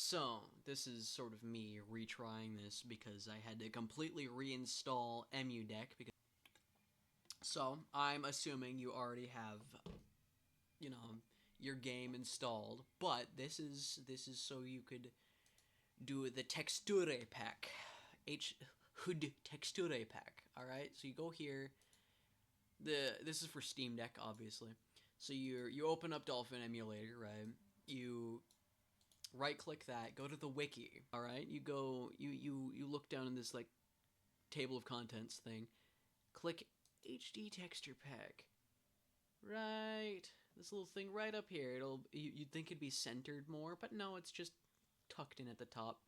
So, this is sort of me retrying this because I had to completely reinstall EmuDeck. So, I'm assuming you already have, you know, your game installed, but this is so you could do the texture pack. Hood texture pack. Alright? So you go here. This is for Steam Deck, obviously. So you open up Dolphin Emulator, right? You right click that, go to the wiki. All right, you look down in this like table of contents thing, click HD texture pack. Right, this little thing right up here. You'd think it'd be centered more, but no, it's just tucked in at the top.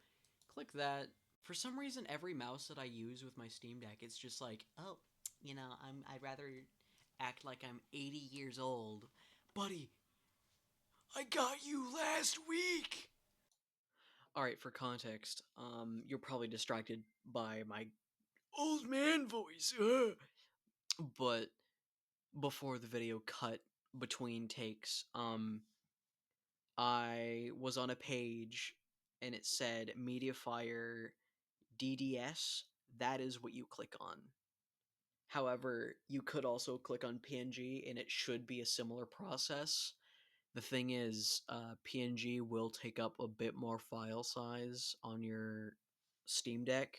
Click that. For some reason, every mouse that I use with my Steam Deck, it's just like, oh, I'd rather act like I'm 80 years old, buddy. I got you last week. All right, for context, you're probably distracted by my old man voice, but before the video cut between takes, I was on a page and it said Mediafire DDS. That is what you click on. However, you could also click on PNG, and it should be a similar process. The thing is, PNG will take up a bit more file size on your Steam Deck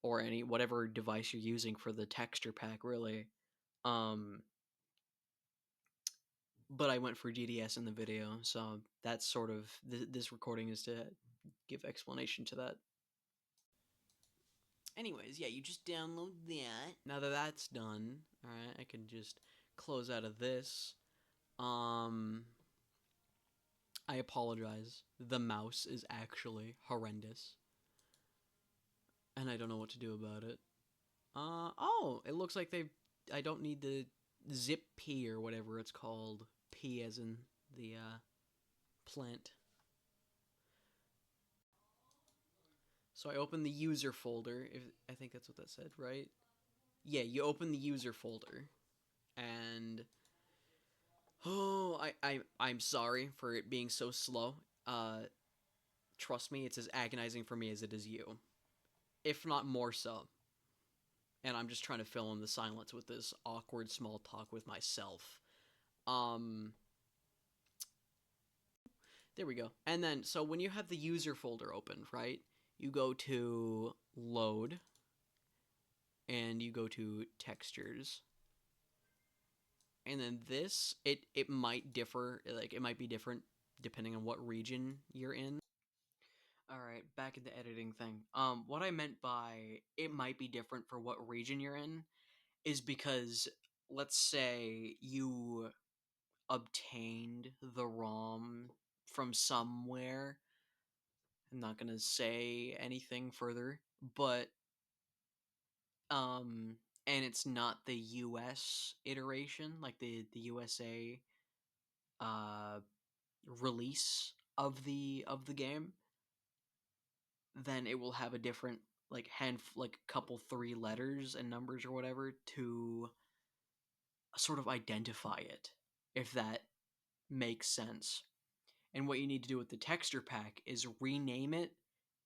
or any whatever device you're using for the texture pack, really. Um, but I went for DDS in the video, so that's sort of this recording is to give explanation to that. Anyways, yeah, you just download that. Now that that's done, all right, I can just close out of this. I apologize. The mouse is actually horrendous, and I don't know what to do about it. Oh, it looks like they. I don't need the zip P or whatever it's called. P as in the plant. So I open the user folder. If I think that's what that said, right? Yeah, you open the user folder, and I'm sorry for it being so slow. Trust me, it's as agonizing for me as it is you, if not more so. And I'm just trying to fill in the silence with this awkward small talk with myself. Um, There we go. And then, so when you have the user folder open, right, you go to load and you go to textures. And then this, it might differ, like it might be different depending on what region you're in. All right, back at the editing thing. What I meant by it might be different for what region you're in is because let's say you obtained the ROM from somewhere. I'm not gonna say anything further, but and it's not the US iteration, like the USA uh release of the game, then it will have a different like like couple three letters and numbers or whatever to sort of identify it, if that makes sense. And what you need to do with the texture pack is rename it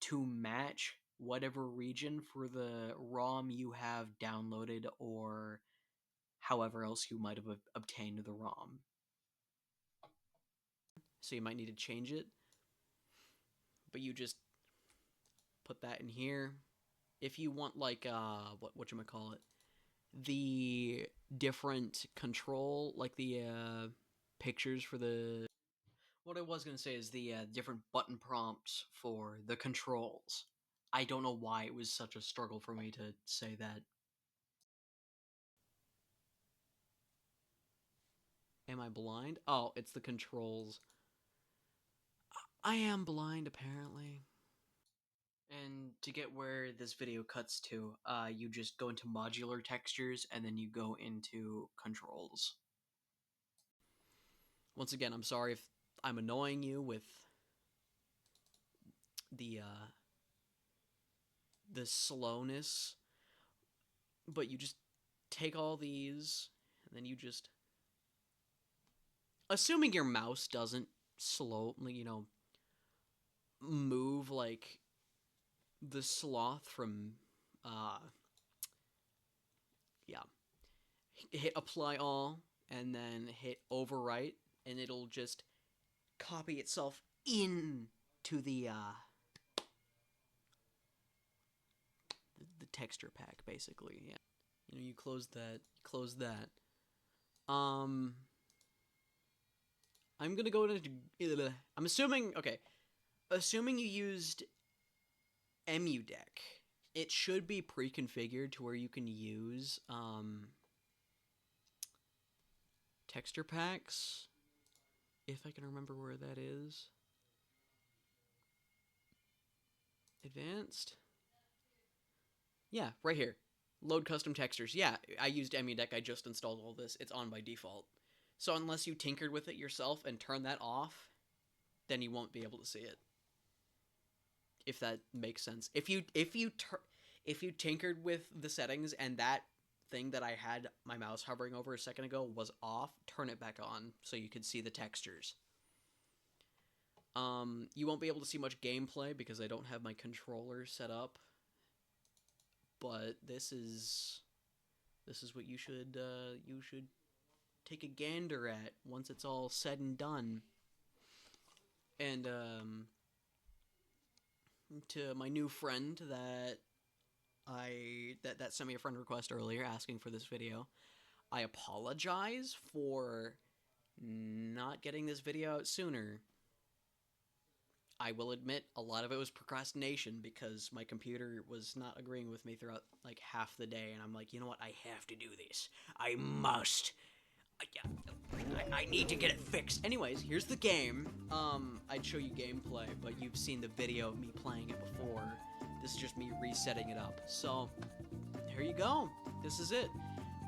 to match whatever region for the ROM you have downloaded or however else you might have obtained the ROM. So you might need to change it, but you just put that in here. If you want like what you call it, the different control, like the pictures for the what I was going to say is the different button prompts for the controls. I don't know why it was such a struggle for me to say that. Am I blind? Oh, it's the controls. I am blind, apparently. And to get where this video cuts to, you just go into modular textures and then you go into controls. Once again, I'm sorry if I'm annoying you with the slowness, but you just take all these and then you just, assuming your mouse doesn't slowly, move like the sloth from yeah, hit apply all and then hit overwrite, and it'll just copy itself into the texture pack, basically. Yeah, you know, you close that. I'm gonna go to. I'm assuming. Okay, assuming you used EmuDeck, it should be pre-configured to where you can use texture packs, if I can remember where that is. Advanced? Yeah, right here. Load custom textures. Yeah, I used EmuDeck. I just installed all this. It's on by default. So unless you tinkered with it yourself and turn that off, then you won't be able to see it. If that makes sense. If you tinkered with the settings and that thing that I had my mouse hovering over a second ago was off, turn it back on so you could see the textures. You won't be able to see much gameplay because I don't have my controller set up. But this is what you should take a gander at once it's all said and done. And to my new friend that sent me a friend request earlier asking for this video, I apologize for not getting this video out sooner. I will admit a lot of it was procrastination because my computer was not agreeing with me throughout like half the day, and I'm like, you know what, I have to do this. I must. I need to get it fixed. Anyways, here's the game. I'd show you gameplay, but you've seen the video of me playing it before. This is just me resetting it up. So, here you go. This is it.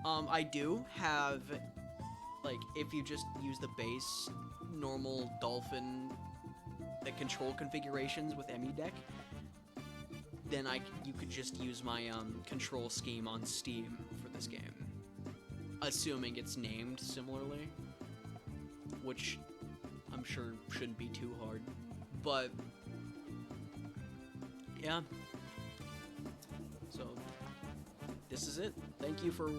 I do have, like, if you just use the base, normal Dolphin, the control configurations with EmuDeck, then you could just use my control scheme on Steam for this game. Assuming it's named similarly, which I'm sure shouldn't be too hard. But, yeah. So, this is it. Thank you for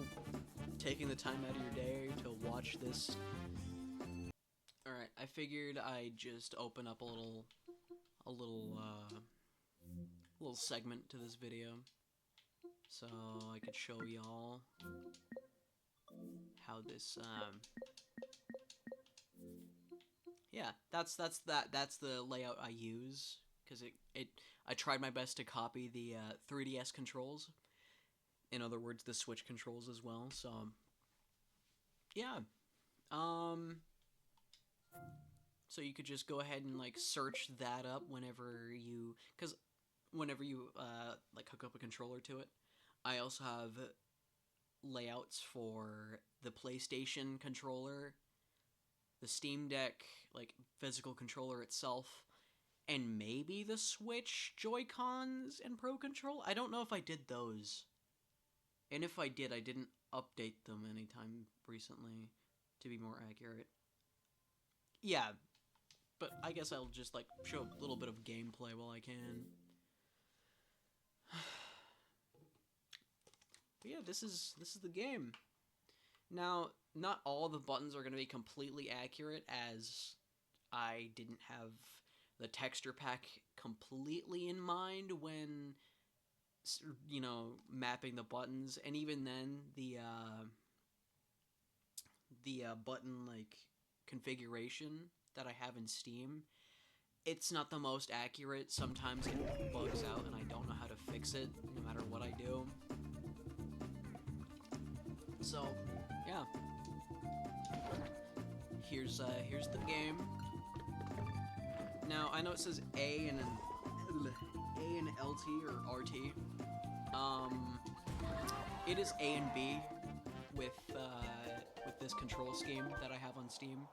taking the time out of your day to watch this. Alright, I figured I'd just open up a little segment to this video so I could show y'all how this yeah, that's the layout I use, because I tried my best to copy the 3DS controls, in other words the Switch controls as well. So yeah, so you could just go ahead and like search that up whenever you like hook up a controller to it. I also have layouts for the PlayStation controller, the Steam Deck, like physical controller itself, and maybe the Switch Joy-Cons and Pro Control. I don't know if I did those. And if I did, I didn't update them anytime recently to be more accurate. Yeah, but I guess I'll just like show a little bit of gameplay while I can. But yeah, this is the game. Now, not all the buttons are going to be completely accurate, as I didn't have the texture pack completely in mind when, you know, mapping the buttons, and even then, the button, like, configuration that I have in Steam, it's not the most accurate. Sometimes it bugs out, and I don't know how to fix it, no matter what I do. So, yeah. Here's the game. Now, I know it says A and LT or RT. It is A and B with this control scheme that I have on Steam.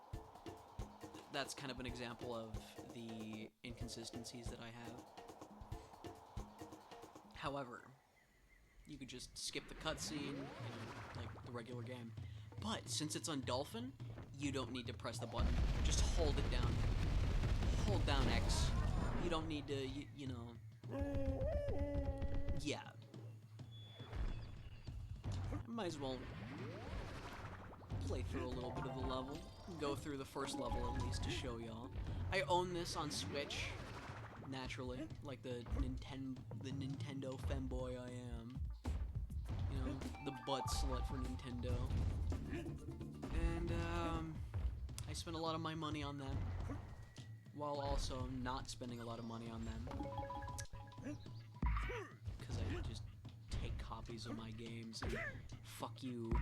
That's kind of an example of the inconsistencies that I have. However, you could just skip the cutscene, like the regular game. But since it's on Dolphin, you don't need to press the button. Just hold it down. Hold down X. You don't need to, you know... Yeah. Might as well play through a little bit of the level. Go through the first level at least to show y'all. I own this on Switch, naturally, like the Nintendo femboy I am. You know, the butt slut for Nintendo. And I spend a lot of my money on them, while also not spending a lot of money on them. Because I just take copies of my games and fuck you.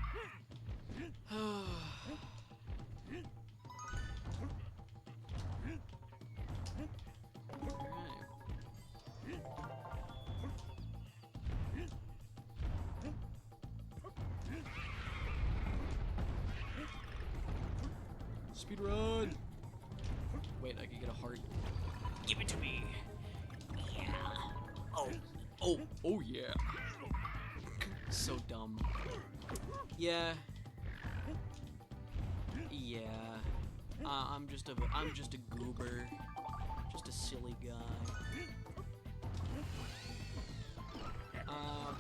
Speedrun! Wait, I can get a heart. Give it to me! Yeah! Oh yeah! So dumb. Yeah. Yeah. I'm just a goober. Just a silly guy.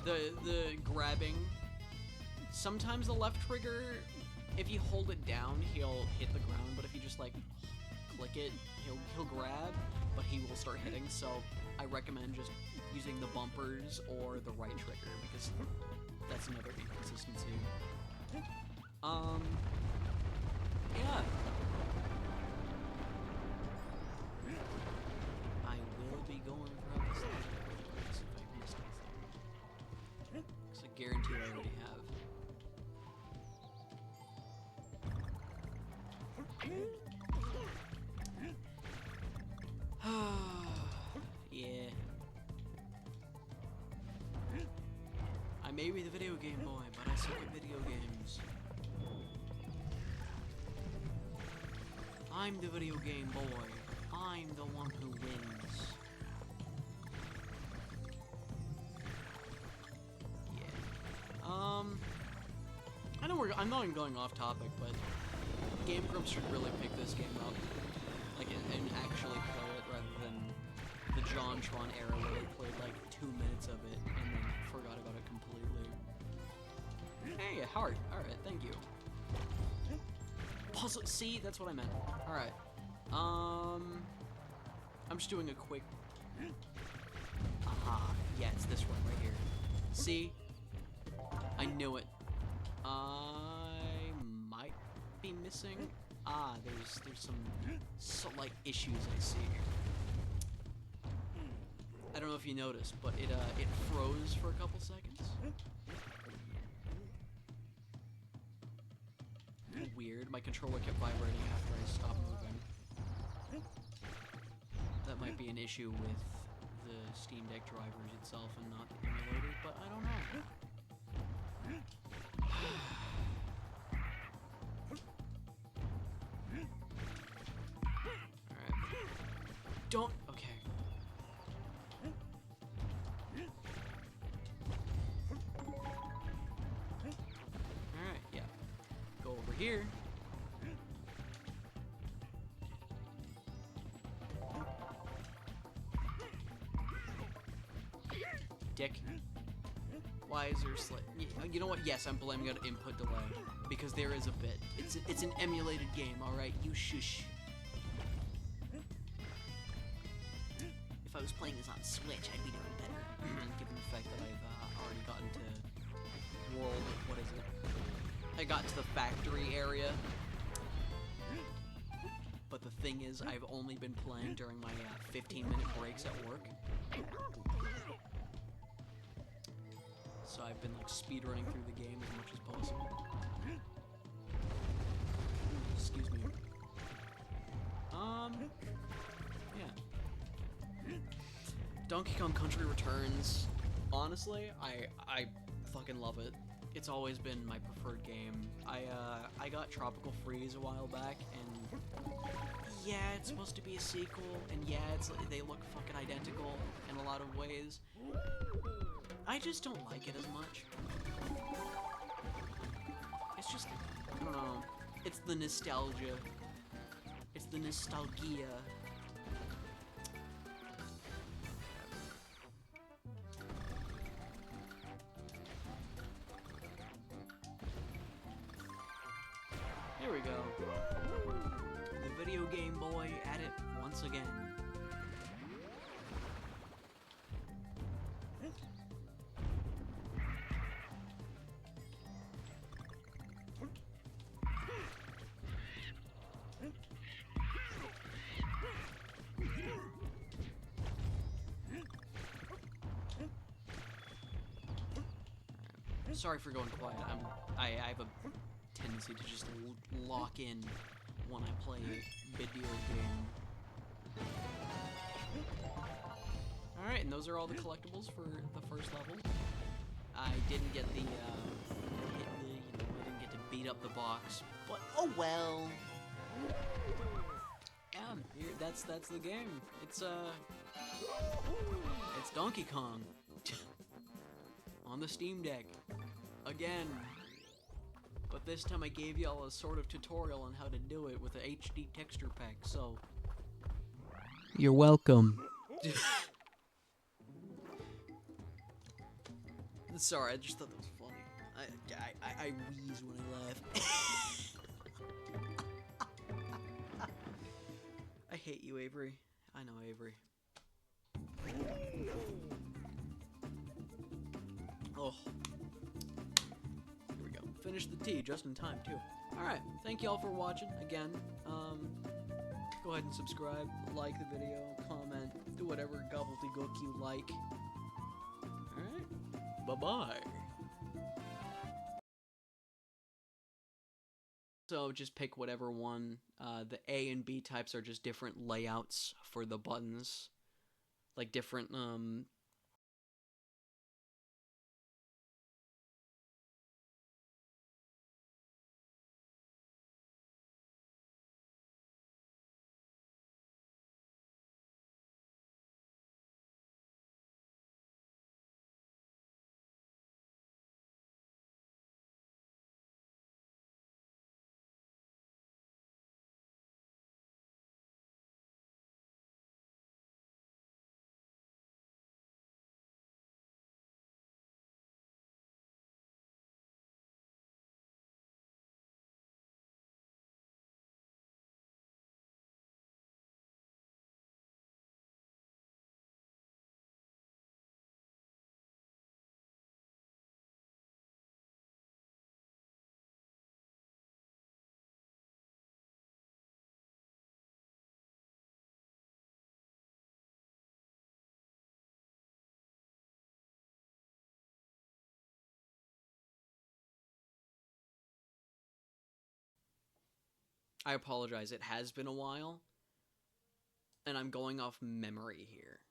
The grabbing. Sometimes the left trigger, if you hold it down, he'll hit the ground, but if you just like click it, he'll grab, but he will start hitting, so I recommend just using the bumpers or the right trigger, because that's another inconsistency. Yeah. I will be going for this thing, if I missed anything. Because I guarantee I already have. Yeah. I may be the video game boy, but I suck at video games. I'm the video game boy. I'm the one who wins. Yeah. I'm not even going off topic, but Game Grumps should really pick this game up, like, and actually play it rather than the JonTron era where they played like 2 minutes of it and then forgot about it completely. Hey, a heart. All right, thank you. Puzzle. See, that's what I meant. All right. I'm just doing a quick. Aha. Yeah, it's this one right here. See, I knew it. I might be missing. Ah, there's some slight issues I see. I don't know if you noticed, but it froze for a couple seconds. Weird. My controller kept vibrating after I stopped moving. That might be an issue with the Steam Deck drivers itself and not the emulator, but I don't know. Alright. Don't. Okay. Alright, yeah. Go over here. Dick. Why is there you know what? Yes, I'm blaming it on input delay because there is a bit. It's an emulated game, all right. You shush. If I was playing this on Switch, I'd be doing better, given the fact that I've already gotten to world. What is it? I got to the factory area. But the thing is, I've only been playing during my 15-minute breaks at work. So I've been like speedrunning through the game as much as possible. Excuse me. Yeah. Donkey Kong Country Returns. Honestly, I fucking love it. It's always been my preferred game. I got Tropical Freeze a while back, and yeah, it's supposed to be a sequel, and yeah, they look fucking identical in a lot of ways. I just don't like it as much. It's just, I don't know. It's the nostalgia. It's the nostalgia. Video Game Boy at it once again. Sorry for going quiet. I have a tendency to just lock in when I play a video game. Alright, and those are all the collectibles for the first level. I didn't get the, I didn't get to beat up the box, but oh well. Yeah, that's the game. It's Donkey Kong on the Steam Deck again. But this time I gave y'all a sort of tutorial on how to do it with an HD texture pack, so you're welcome. Sorry, I just thought that was funny. I wheeze when I laugh. I hate you, Avery. I know, Avery. Oh. Here we go. Finish the tea just in time, too. Alright, thank y'all for watching. Again, go ahead and subscribe, like the video, comment, do whatever gobbledygook you like. Alright, bye-bye. So just pick whatever one. The A and B types are just different layouts for the buttons. Like different, I apologize, it has been a while, and I'm going off memory here.